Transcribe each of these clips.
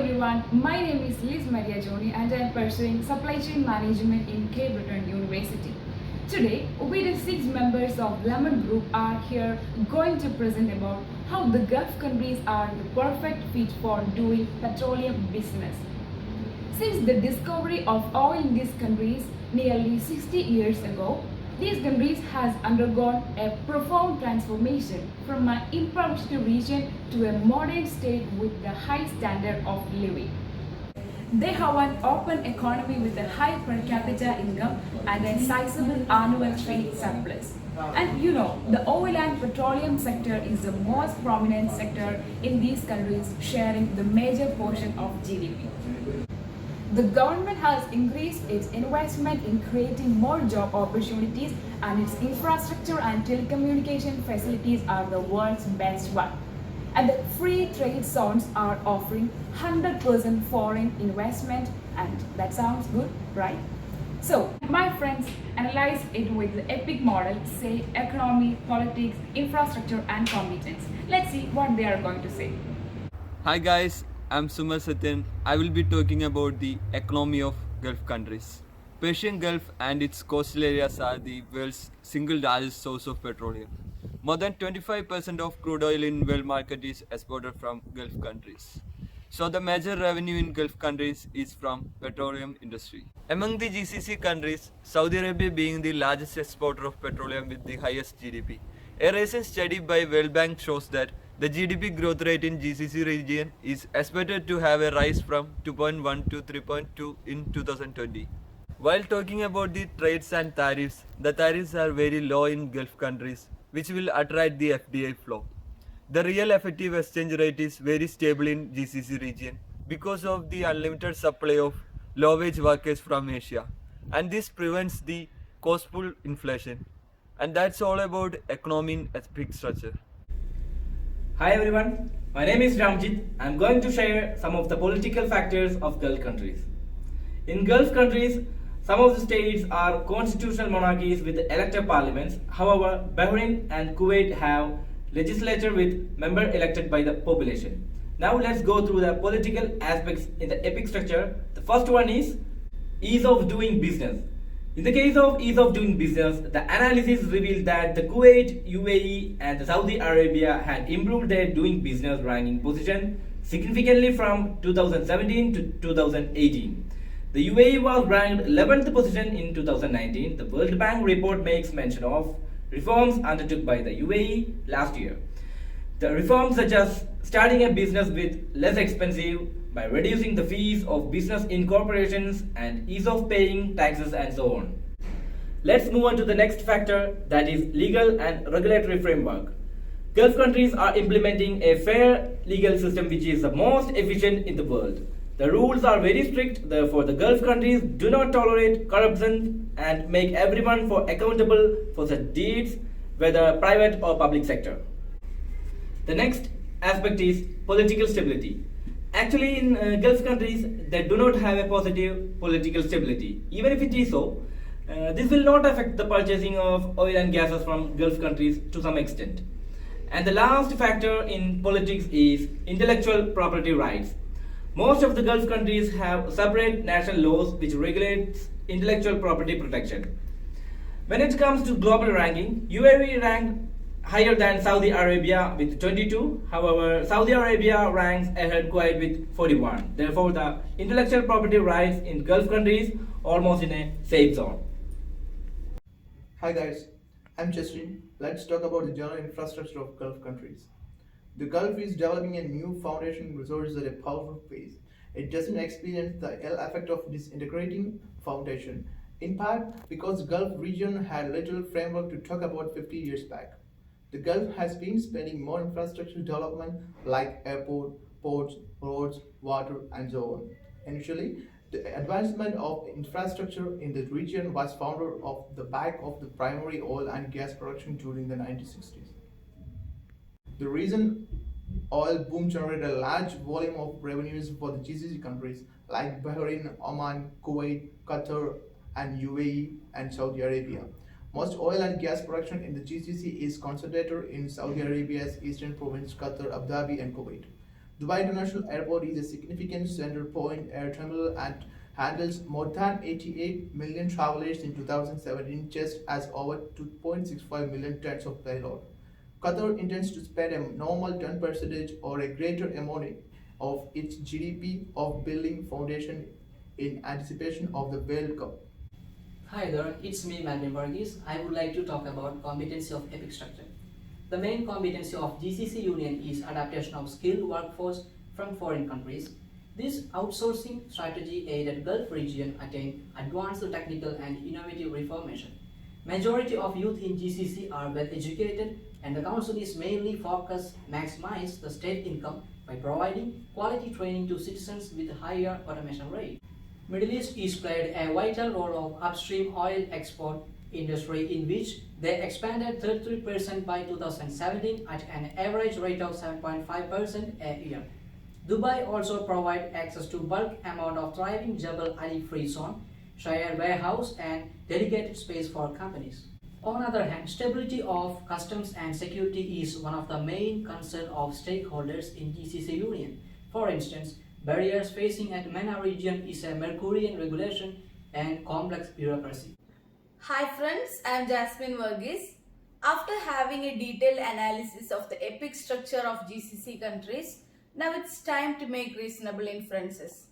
everyone, my name is Liz Maria Joni and I am pursuing Supply Chain Management in Cape Breton University. Today, we the 6 members of Lemon Group are here going to present about how the Gulf countries are the perfect fit for doing petroleum business. Since the discovery of oil in these countries nearly 60 years ago, these countries has undergone a profound transformation from an impoverished region to a modern state with the high standard of living. They have an open economy with a high per capita income and a sizable annual trade surplus. And the oil and petroleum sector is the most prominent sector in these countries, sharing the major portion of GDP. The government has increased its investment in creating more job opportunities, and its infrastructure and telecommunication facilities are the world's best one. And the free trade zones are offering 100% foreign investment, and that sounds good, right? So, my friends analyze it with the EPIC model, say economy, politics, infrastructure and competence. Let's see what they are going to say. Hi guys, I'm Sumar Satyan. I will be talking about the economy of Gulf countries. Persian Gulf and its coastal areas are the world's single largest source of petroleum. More than 25% of crude oil in world market is exported from Gulf countries. So the major revenue in Gulf countries is from petroleum industry. Among the GCC countries, Saudi Arabia being the largest exporter of petroleum with the highest GDP. A recent study by World Bank shows that the GDP growth rate in GCC region is expected to have a rise from 2.1 to 3.2 in 2020. While talking about the trades and tariffs, the tariffs are very low in Gulf countries, which will attract the FDI flow. The real effective exchange rate is very stable in GCC region because of the unlimited supply of low-wage workers from Asia, and this prevents the cost-pull inflation. And that's all about economy in a big structure. Hi everyone, my name is Ramjit. I'm going to share some of the political factors of Gulf countries. In Gulf countries, some of the states are constitutional monarchies with elected parliaments. However, Bahrain and Kuwait have legislature with member elected by the population. Now let's go through the political aspects in the EPIC structure. The first one is ease of doing business. In the case of ease of doing business, the analysis revealed that the Kuwait, UAE and Saudi Arabia had improved their doing business ranking position significantly from 2017 to 2018. The UAE was ranked 11th position in 2019. The World Bank report makes mention of reforms undertook by the UAE last year. The reforms such as starting a business with less expensive by reducing the fees of business incorporations and ease of paying taxes and so on. Let's move on to the next factor, that is legal and regulatory framework. Gulf countries are implementing a fair legal system which is the most efficient in the world. The rules are very strict, therefore the Gulf countries do not tolerate corruption and make everyone accountable for such deeds, whether private or public sector. The next aspect is political stability. Actually, in Gulf countries, they do not have a positive political stability. Even if it is so, this will not affect the purchasing of oil and gases from Gulf countries to some extent. And the last factor in politics is intellectual property rights. Most of the Gulf countries have separate national laws which regulates intellectual property protection. When it comes to global ranking, UAE ranked higher than Saudi Arabia with 22. However, Saudi Arabia ranks ahead Kuwait with 41. Therefore, the intellectual property rights in Gulf countries almost in a safe zone. Hi guys, I'm Justin. Let's talk about the general infrastructure of Gulf countries. The Gulf is developing a new foundation resources at a powerful pace. It doesn't experience the ill effect of disintegrating foundation, in part because the Gulf region had little framework to talk about 50 years back. The Gulf has been spending more infrastructure development like airport, ports, roads, water, and so on. Initially, the advancement of infrastructure in the region was founded off the back of the primary oil and gas production during the 1960s. The reason oil boom generated a large volume of revenues for the GCC countries like Bahrain, Oman, Kuwait, Qatar, and UAE and Saudi Arabia. Most oil and gas production in the GCC is concentrated in Saudi Arabia's eastern province, Qatar, Abu Dhabi, and Kuwait. Dubai International Airport is a significant center point air terminal and handles more than 88 million travelers in 2017, just as over 2.65 million tons of payload. Qatar intends to spend a normal 10% or a greater amount of its GDP of building foundation in anticipation of the World Cup. Hi there, it's me Melvin Varghese. I would like to talk about competency of epic structure. The main competency of GCC Union is adaptation of skilled workforce from foreign countries. This outsourcing strategy aided Gulf region attain advanced technical and innovative reformation. Majority of youth in GCC are well educated and the council is mainly focused maximize the state income by providing quality training to citizens with higher automation rate. Middle East played a vital role of upstream oil export industry in which they expanded 33% by 2017 at an average rate of 7.5% a year. Dubai also provides access to bulk amount of thriving Jebel Ali free zone, shared warehouse and dedicated space for companies. On the other hand, stability of customs and security is one of the main concerns of stakeholders in GCC Union. For instance, barriers facing at MENA region is a Mercurian regulation and complex bureaucracy. Hi friends, I am Jasmine Varghese. After having a detailed analysis of the epic structure of GCC countries, now it's time to make reasonable inferences.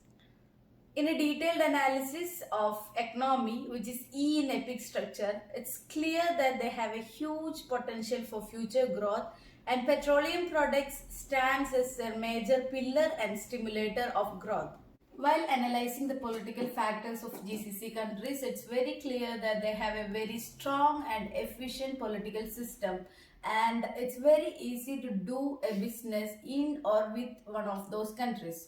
In a detailed analysis of economy, which is E in epic structure, it's clear that they have a huge potential for future growth and petroleum products stands as their major pillar and stimulator of growth. While analyzing the political factors of GCC countries, it's very clear that they have a very strong and efficient political system and it's very easy to do a business in or with one of those countries.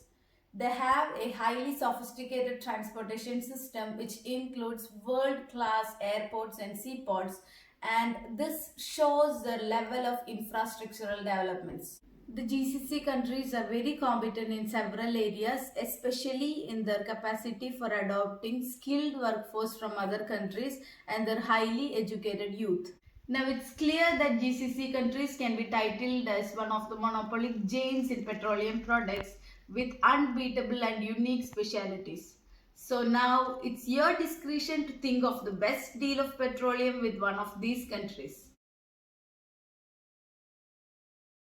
They have a highly sophisticated transportation system which includes world-class airports and seaports and this shows the level of infrastructural developments. The GCC countries are very competent in several areas, especially in their capacity for adopting skilled workforce from other countries and their highly educated youth. Now it's clear that GCC countries can be titled as one of the monopoly giants in petroleum products with unbeatable and unique specialities. So now it's your discretion to think of the best deal of petroleum with one of these countries.